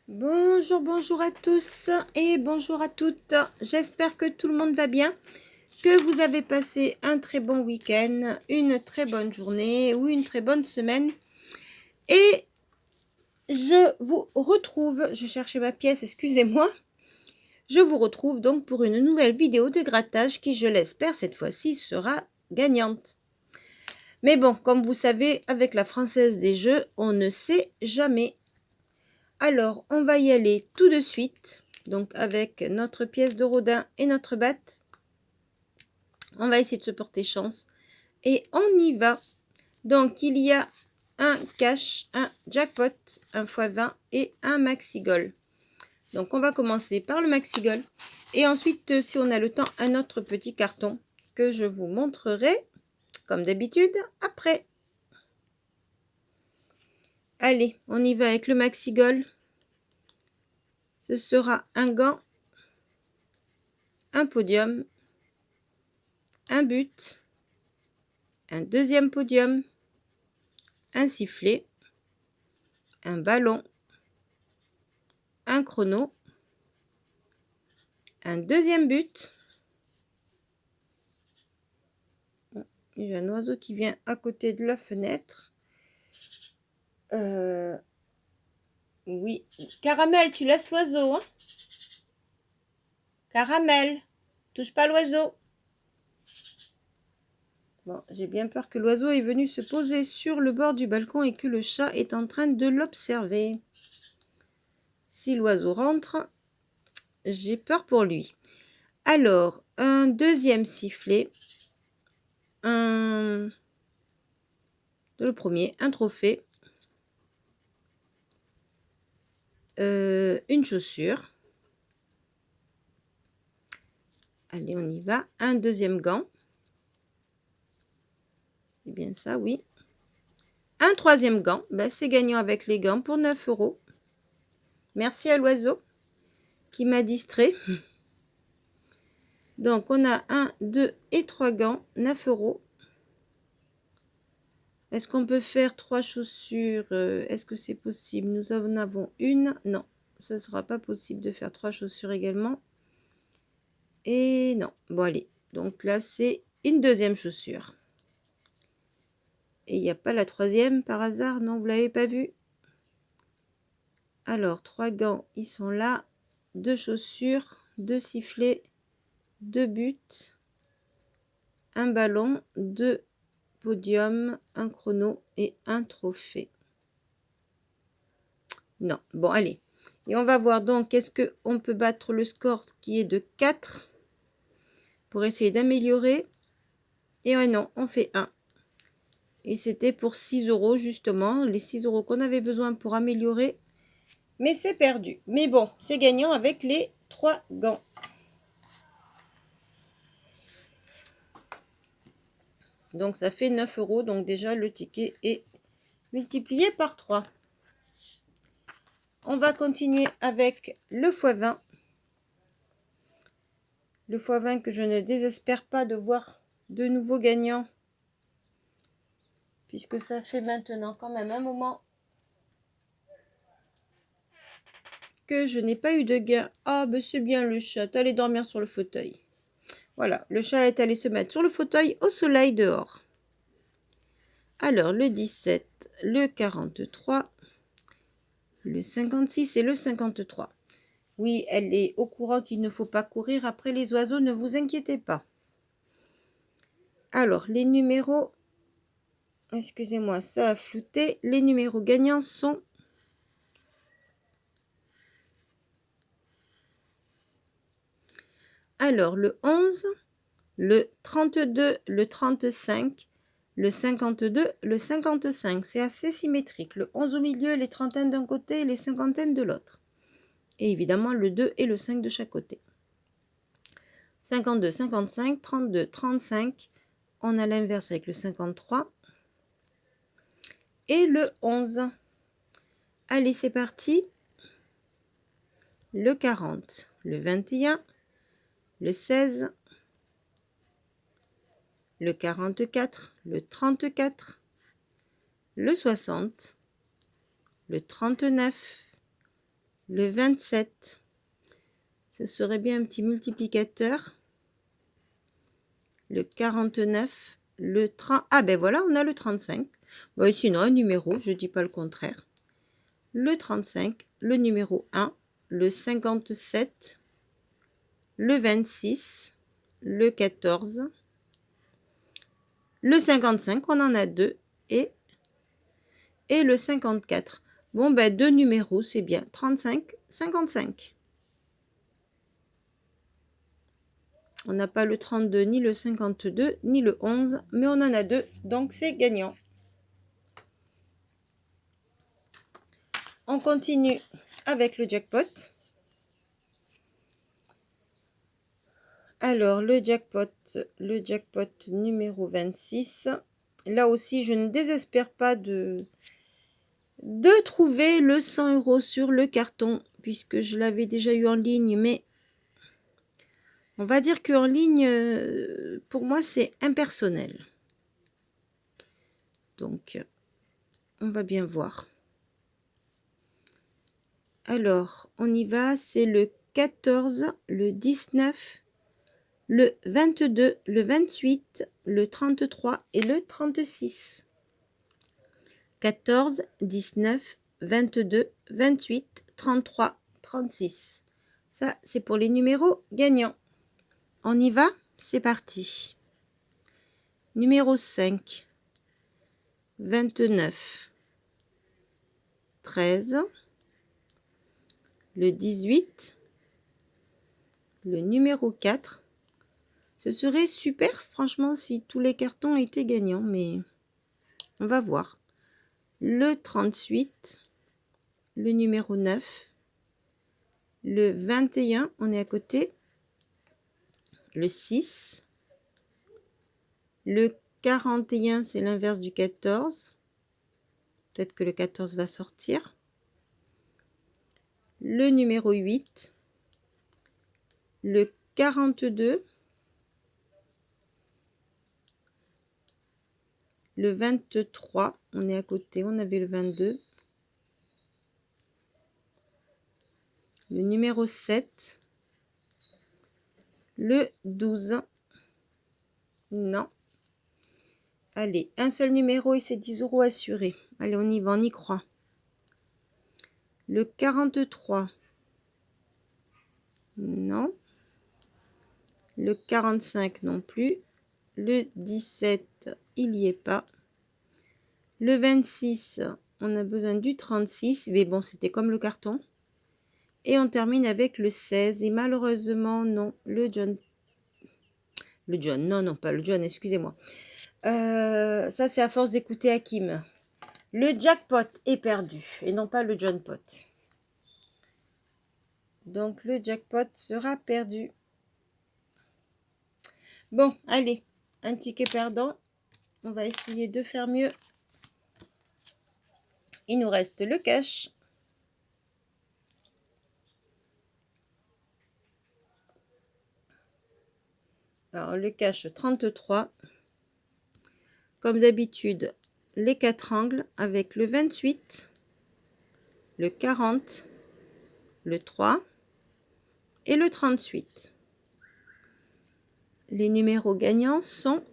Bonjour, bonjour à tous et bonjour à toutes. J'espère que tout le monde va bien, que vous avez passé un très bon week-end, une très bonne journée ou une très bonne semaine. Et je vous retrouve, je cherchais ma pièce, excusez-moi. Je vous retrouve donc pour une nouvelle vidéo de grattage qui, je l'espère, cette fois-ci sera gagnante. Mais bon, comme vous savez, avec la Française des Jeux, on ne sait jamais. Alors, on va y aller tout de suite. Donc, avec notre pièce de Rodin et notre batte, on va essayer de se porter chance. Et on y va. Donc, il y a un cash, un jackpot, un x20 et un maxi goal. Donc, on va commencer par le maxi goal. Et ensuite, si on a le temps, un autre petit carton que je vous montrerai, comme d'habitude, après. Allez, on y va avec le maxi goal. Ce sera un gant, un podium, un but, un deuxième podium, un sifflet, un ballon, un chrono, un deuxième but. Il y a un oiseau qui vient à côté de la fenêtre. Oui. Caramel, tu laisses l'oiseau, hein? Caramel, touche pas l'oiseau. Bon, j'ai bien peur que l'oiseau est venu se poser sur le bord du balcon et que le chat est en train de l'observer. Si l'oiseau rentre, j'ai peur pour lui. Alors, un deuxième sifflet. Le premier, un trophée. Une chaussure. Allez, on y va. Un deuxième gant. C'est bien ça, oui. Un troisième gant. Ben, c'est gagnant avec les gants pour 9 €. Merci à l'oiseau qui m'a distrait. Donc, on a 1, 2 et 3 gants, 9 €. Est-ce qu'on peut faire 3 chaussures? Est-ce que c'est possible? Nous en avons une. Non, ce ne sera pas possible de faire 3 chaussures également. Et non. Bon, allez. Donc là, c'est une deuxième chaussure. Et il n'y a pas la troisième par hasard? Non, vous ne l'avez pas vu? Alors, 3 gants, ils sont là. 2 chaussures, 2 sifflets, 2 buts, un ballon, 2 podiums, un chrono et un trophée. Non, bon, allez. Et on va voir donc, est-ce qu'on peut battre le score qui est de 4 pour essayer d'améliorer. Et ouais, non, on fait 1. Et c'était pour 6 € justement, les 6 € qu'on avait besoin pour améliorer. Mais c'est perdu. Mais bon, c'est gagnant avec les 3 gants. Donc ça fait 9 €. Donc déjà, le ticket est multiplié par 3. On va continuer avec le x20. Le x20 que je ne désespère pas de voir de nouveaux gagnants. Puisque ça fait maintenant quand même un moment que je n'ai pas eu de gain. Ah, ben c'est bien le chat, allez dormir sur le fauteuil. Voilà, le chat est allé se mettre sur le fauteuil au soleil dehors. Alors, le 17, le 43, le 56 et le 53. Oui, elle est au courant qu'il ne faut pas courir après les oiseaux, ne vous inquiétez pas. Alors, les numéros... Excusez-moi, ça a flouté. Les numéros gagnants sont... Alors, le 11, le 32, le 35, le 52, le 55. C'est assez symétrique. Le 11 au milieu, les trentaines d'un côté et les cinquantaines de l'autre. Et évidemment, le 2 et le 5 de chaque côté. 52, 55, 32, 35. On a l'inverse avec le 53. Et le 11. Allez, c'est parti. Le 40, le 21, le 16, le 44, le 34, le 60, le 39, le 27. Ce serait bien un petit multiplicateur. Le 49, le 30. Ah ben voilà, on a le 35. Bon, sinon, un numéro, je ne dis pas le contraire. Le 35, le numéro 1, le 57, le 26, le 14, le 55, on en a deux, et le 54. Bon, ben deux numéros, c'est bien. 35, 55. On n'a pas le 32, ni le 52, ni le 11, mais on en a deux, donc c'est gagnant. On continue avec le jackpot. Alors, le jackpot numéro 26. Là aussi, je ne désespère pas de trouver le 100 € sur le carton, puisque je l'avais déjà eu en ligne, mais on va dire qu'en ligne, pour moi, c'est impersonnel. Donc, on va bien voir. Alors, on y va, c'est le 14, le 19, le 22, le 28, le 33 et le 36. 14, 19, 22, 28, 33, 36. Ça, c'est pour les numéros gagnants. On y va? C'est parti. Numéro 5, 29, 13, le 18, le numéro 4. Ce serait super, franchement, si tous les cartons étaient gagnants, mais on va voir. Le 38, le numéro 9, le 21, on est à côté, le 6, le 41, c'est l'inverse du 14. Peut-être que le 14 va sortir. Le numéro 8, le 42, le 23, on est à côté, on avait le 22. Le numéro 7, le 12, non. Allez, un seul numéro et c'est 10 € assurés. Allez, on y va, on y croit. Le 43, non. Le 45 non plus. Le 17, il n'y est pas. Le 26, on a besoin du 36, mais bon, c'était comme le carton. Et on termine avec le 16, et malheureusement, non, le John. Le John, non, pas le John, excusez-moi. Ça, c'est à force d'écouter Hakim. Le jackpot est perdu, et non pas le John Pot. Donc, le jackpot sera perdu. Bon, allez, un ticket perdant. On va essayer de faire mieux. Il nous reste le cash. Alors, le cash 33. Comme d'habitude, les 4 angles avec le 28, le 40, le 3 et le 38. Les numéros gagnants sont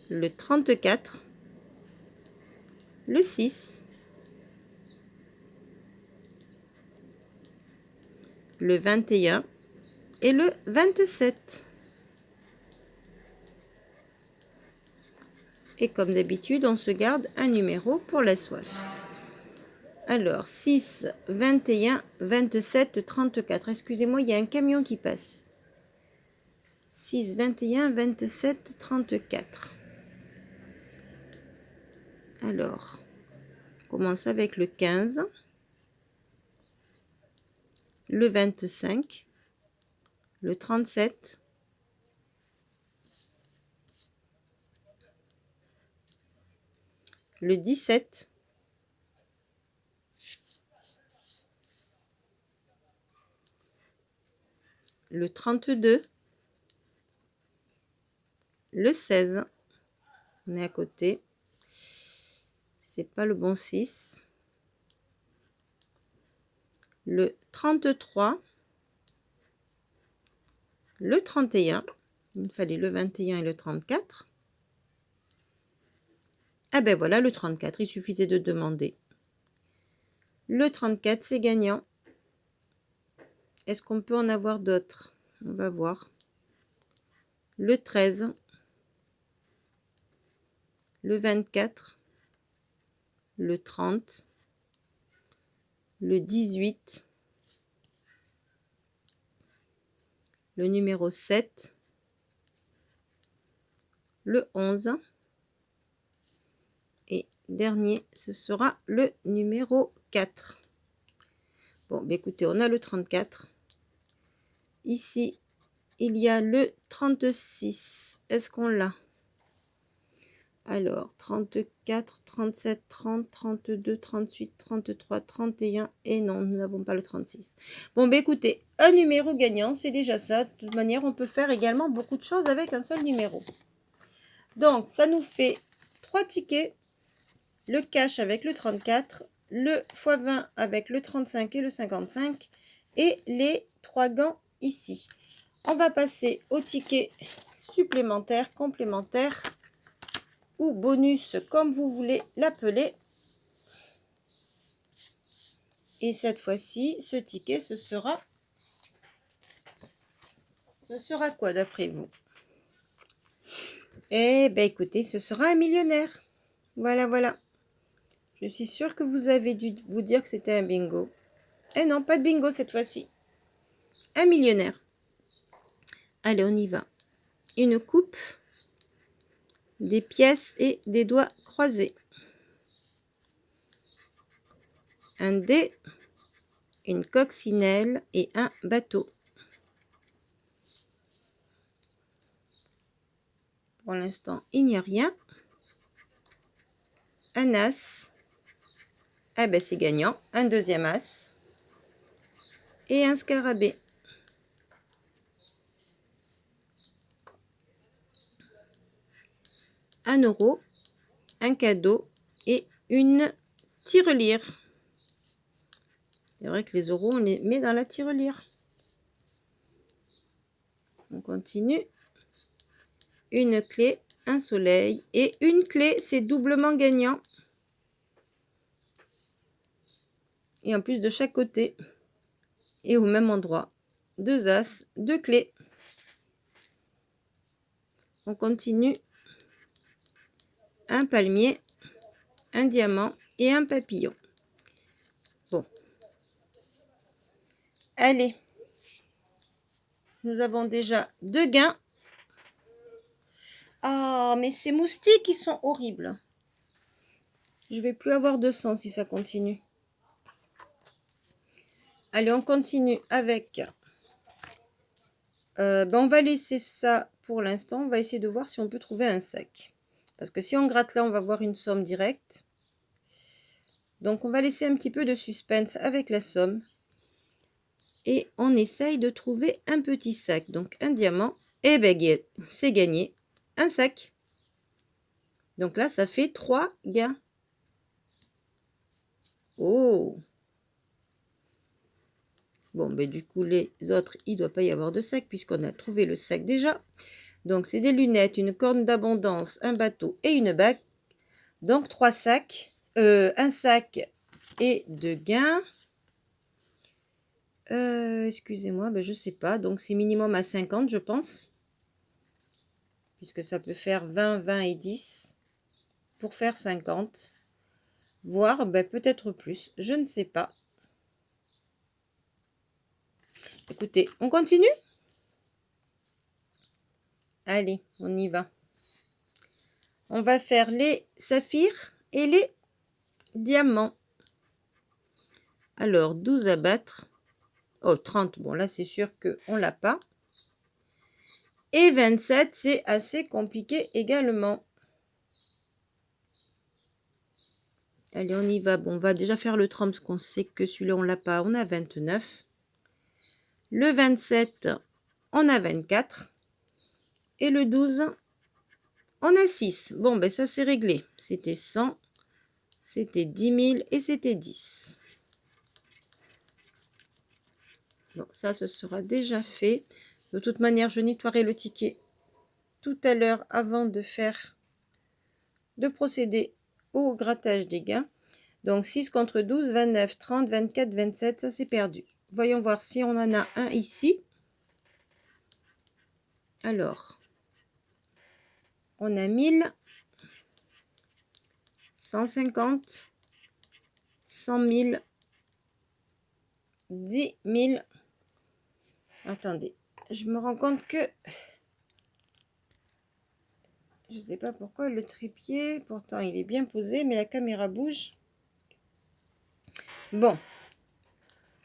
le 34, le 6, le 21 et le 27. Et comme d'habitude, on se garde un numéro pour la soif. Alors, 6, 21, 27, 34. Excusez-moi, il y a un camion qui passe. 6, 21, 27, 34. Alors, on commence avec le 15, le 25, le 37, le 17, le 32, le 16, on est à côté, c'est pas le bon 6, le 33, le 31. Il me fallait le 21 et le 34. Ah ben voilà, le 34, il suffisait de demander. Le 34, c'est gagnant. Est-ce qu'on peut en avoir d'autres? On va voir. Le 13, le 24, le 30, le 18, le numéro 7, le 11 et dernier, ce sera le numéro 4. Bon, bah écoutez, on a le 34. Ici, il y a le 36. Est-ce qu'on l'a? Alors, 34, 37, 30, 32, 38, 33, 31. Et non, nous n'avons pas le 36. Bon, bah écoutez, un numéro gagnant, c'est déjà ça. De toute manière, on peut faire également beaucoup de choses avec un seul numéro. Donc, ça nous fait 3 tickets. Le cash avec le 34, le x20 avec le 35 et le 55 et les 3 gants ici. On va passer au ticket supplémentaire, complémentaire ou bonus comme vous voulez l'appeler. Et cette fois-ci, ce ticket, ce sera quoi d'après vous? Eh bien écoutez, ce sera un millionnaire. Voilà, voilà. Je suis sûre que vous avez dû vous dire que c'était un bingo. Eh non, pas de bingo cette fois-ci. Un millionnaire. Allez, on y va. Une coupe, des pièces et des doigts croisés. Un dé, une coccinelle et un bateau. Pour l'instant, il n'y a rien. Un as. Ah ben c'est gagnant. Un deuxième as. Et un scarabée. Un euro, un cadeau et une tirelire. C'est vrai que les euros, on les met dans la tirelire. On continue. Une clé, un soleil et une clé, c'est doublement gagnant. Et en plus de chaque côté et au même endroit. 2 as, 2 clés. On continue. Un palmier, un diamant et un papillon. Bon. Allez. Nous avons déjà 2 gains. Ah, mais ces moustiques, ils sont horribles. Je vais plus avoir de sang si ça continue. Allez, on continue avec... on va laisser ça pour l'instant. On va essayer de voir si on peut trouver un sac. Parce que si on gratte là, on va voir une somme directe. Donc, on va laisser un petit peu de suspense avec la somme. Et on essaye de trouver un petit sac. Donc, un diamant. Et bien, c'est gagné. Un sac. Donc là, ça fait 3 gains. Oh! Bon, ben du coup, les autres, il ne doit pas y avoir de sac puisqu'on a trouvé le sac déjà. Donc, c'est des lunettes, une corne d'abondance, un bateau et une bague. Donc, 3 sacs. Un sac et 2 gains. Excusez-moi, ben, je ne sais pas. Donc, c'est minimum à 50, je pense. Puisque ça peut faire 20, 20 et 10. Pour faire 50. Voire ben, peut-être plus. Je ne sais pas. Écoutez, on continue? Allez, on y va. On va faire les saphirs et les diamants. Alors, 12 à battre. Oh, 30. Bon, là, c'est sûr qu'on ne l'a pas. Et 27, c'est assez compliqué également. Allez, on y va. Bon, on va déjà faire le 30 parce qu'on sait que celui-là, on ne l'a pas. On a 29. Le 27, on a 24. Et le 12, on a 6. Bon, ben ça, c'est réglé. C'était 100, c'était 10 000 et c'était 10. Bon, ça, ce sera déjà fait. De toute manière, je nettoierai le ticket tout à l'heure avant de procéder au grattage des gains. Donc 6 contre 12, 29, 30, 24, 27, ça c'est perdu. Voyons voir si on en a un ici. Alors, on a 1000, 150, 100 000, 10 000. Attendez, je me rends compte que je ne sais pas pourquoi le trépied, pourtant il est bien posé, mais la caméra bouge. Bon,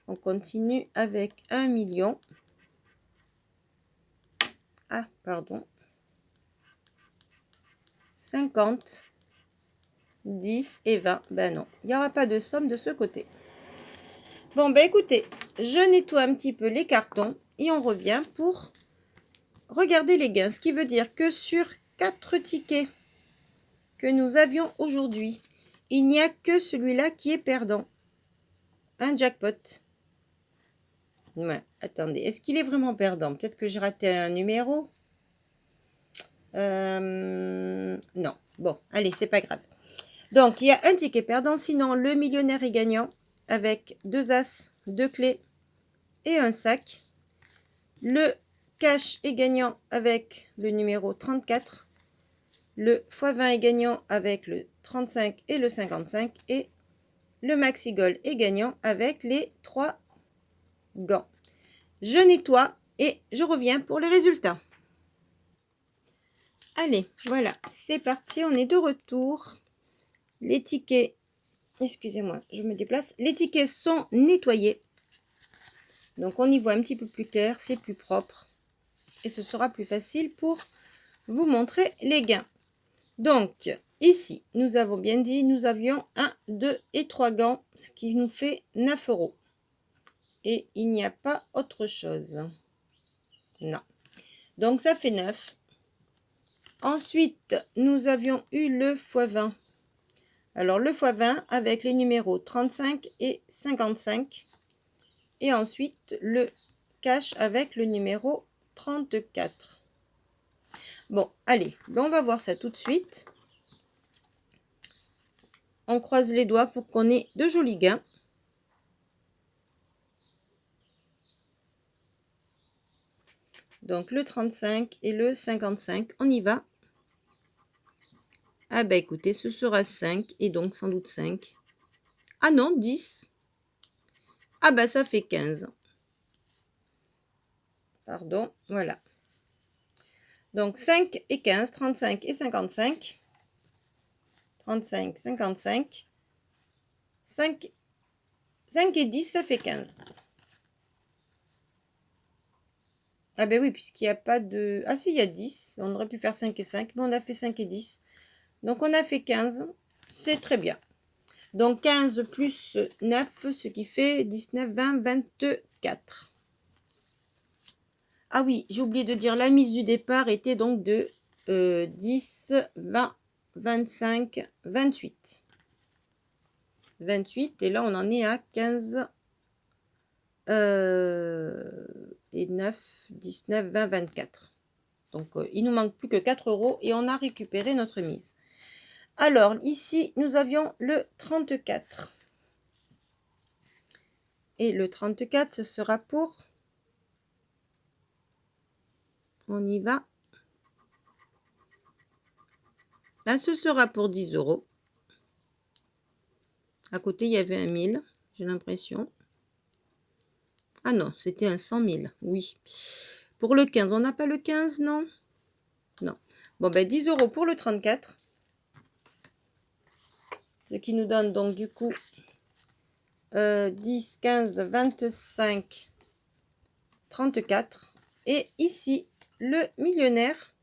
on continue avec 1 million. Ah, pardon. 50, 10 et 20. Ben non, il n'y aura pas de somme de ce côté. Bon, ben écoutez, je nettoie un petit peu les cartons et on revient pour regarder les gains. Ce qui veut dire que sur 4 tickets que nous avions aujourd'hui, il n'y a que celui-là qui est perdant. Un jackpot. Ouais, attendez, est-ce qu'il est vraiment perdant? Peut-être que j'ai raté un numéro. Non. Bon, allez, c'est pas grave. Donc, il y a un ticket perdant. Sinon, le millionnaire est gagnant avec 2 as, 2 clés et un sac. Le cash est gagnant avec le numéro 34. Le x20 est gagnant avec le 35 et le 55. Et le maxi gold est gagnant avec les 3 gants. Je nettoie et je reviens pour les résultats. Allez, voilà, c'est parti, on est de retour. Les tickets, excusez-moi, je me déplace. Les tickets sont nettoyés. Donc, on y voit un petit peu plus clair, c'est plus propre. Et ce sera plus facile pour vous montrer les gains. Donc, ici, nous avons bien dit, nous avions 1, 2 et 3 gants, ce qui nous fait 9 €. Et il n'y a pas autre chose. Non. Donc, ça fait 9. Ensuite, nous avions eu le x20. Alors, le x20 avec les numéros 35 et 55. Et ensuite, le cash avec le numéro 34. Bon, allez, on va voir ça tout de suite. On croise les doigts pour qu'on ait de jolis gains. Donc, le 35 et le 55, on y va. Ah bah écoutez, ce sera 5 et donc sans doute 5. Ah non, 10. Ah bah ça fait 15. Pardon, voilà. Donc 5 et 15, 35 et 55. 35, 55. 5 et 10, ça fait 15. Ah ben oui, puisqu'il n'y a pas de... Ah si, il y a 10. On aurait pu faire 5 et 5, mais on a fait 5 et 10. Donc on a fait 15. C'est très bien. Donc 15 plus 9, ce qui fait 19, 20, 24. Ah oui, j'ai oublié de dire, la mise du départ était donc de 10, 20, 25, 28. 28, et là on en est à 15 et 9, 19, 20, 24. Donc il nous manque plus que 4 € et on a récupéré notre mise. Alors ici nous avions le 34. Et le 34, ce sera pour... On y va. Ben, ce sera pour 10 €. À côté, il y avait un 1000, j'ai l'impression. Ah non, c'était un 100 000, oui. Pour le 15, on n'a pas le 15, non? Non. Bon, ben 10 € pour le 34. Ce qui nous donne donc du coup 10, 15, 25, 34. Et ici, le millionnaire.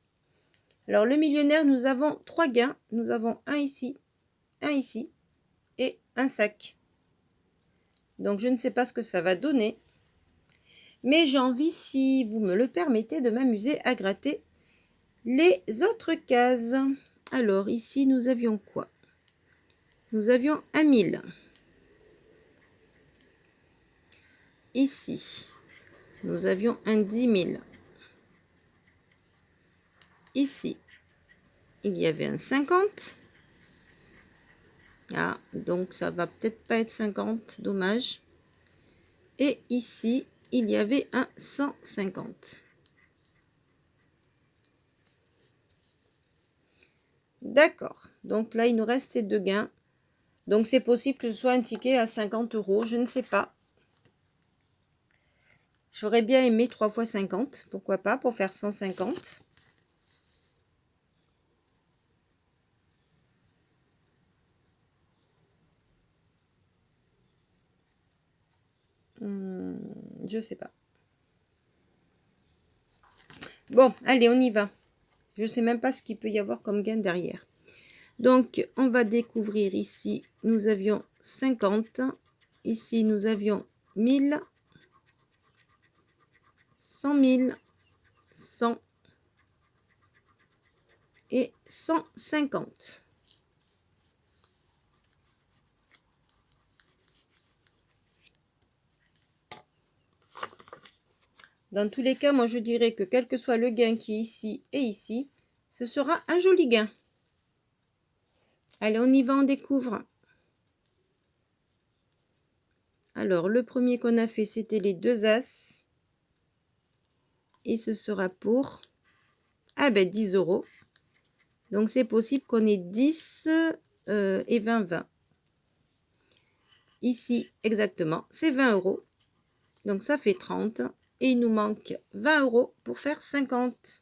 Alors, le millionnaire, nous avons 3 gains. Nous avons un ici et un sac. Donc, je ne sais pas ce que ça va donner. Mais j'ai envie, si vous me le permettez, de m'amuser à gratter les autres cases. Alors, ici, nous avions quoi? Nous avions un 1000. Ici, nous avions un 10 000. Ici, il y avait un 50. Ah, donc ça va peut-être pas être 50, dommage. Et ici, il y avait un 150. D'accord. Donc là, il nous reste ces deux gains. Donc c'est possible que ce soit un ticket à 50 €, je ne sais pas. J'aurais bien aimé 3 fois 50, pourquoi pas, pour faire 150. Je sais pas. Bon, allez, on y va. Je sais même pas ce qu'il peut y avoir comme gain derrière. Donc, on va découvrir ici, nous avions 50. Ici, nous avions 1000, 100 000, 100 et 150. Dans tous les cas, moi, je dirais que quel que soit le gain qui est ici et ici, ce sera un joli gain. Allez, on y va, on découvre. Alors, le premier qu'on a fait, c'était les deux As. Et ce sera pour 10 €. Donc, c'est possible qu'on ait 10 et 20, 20. Ici, exactement, c'est 20 €. Donc, ça fait 30. Et il nous manque 20 € pour faire 50.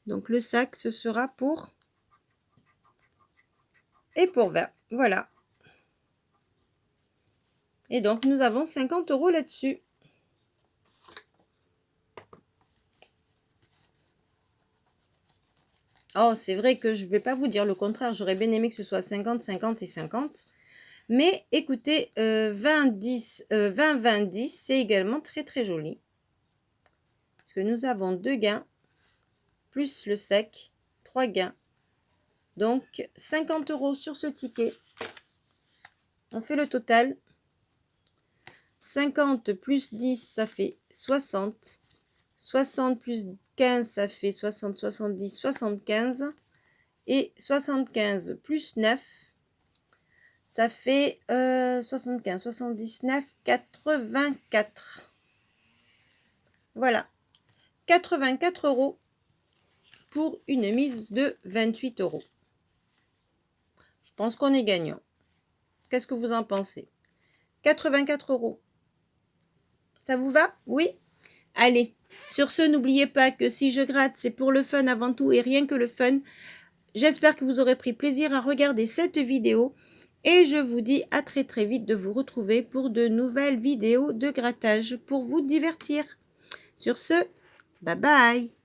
Donc, le sac, ce sera pour... Et pour 20. Voilà. Et donc, nous avons 50 € là-dessus. Oh, c'est vrai que je ne vais pas vous dire le contraire. J'aurais bien aimé que ce soit 50, 50 et 50. Mais écoutez, 20, 10, 20, 20, 10, c'est également très, très joli. Parce que nous avons 2 gains, plus le sec, 3 gains. Donc, 50 € sur ce ticket. On fait le total. 50 plus 10, ça fait 60. 60 plus 15, ça fait 60, 70, 75. Et 75 plus 9, ça fait 75, 79, 84. Voilà. 84 € pour une mise de 28 €. Je pense qu'on est gagnant. Qu'est-ce que vous en pensez? 84 €. Ça vous va? Oui? Allez, sur ce, n'oubliez pas que si je gratte, c'est pour le fun avant tout et rien que le fun. J'espère que vous aurez pris plaisir à regarder cette vidéo et je vous dis à très très vite de vous retrouver pour de nouvelles vidéos de grattage pour vous divertir. Sur ce, bye bye!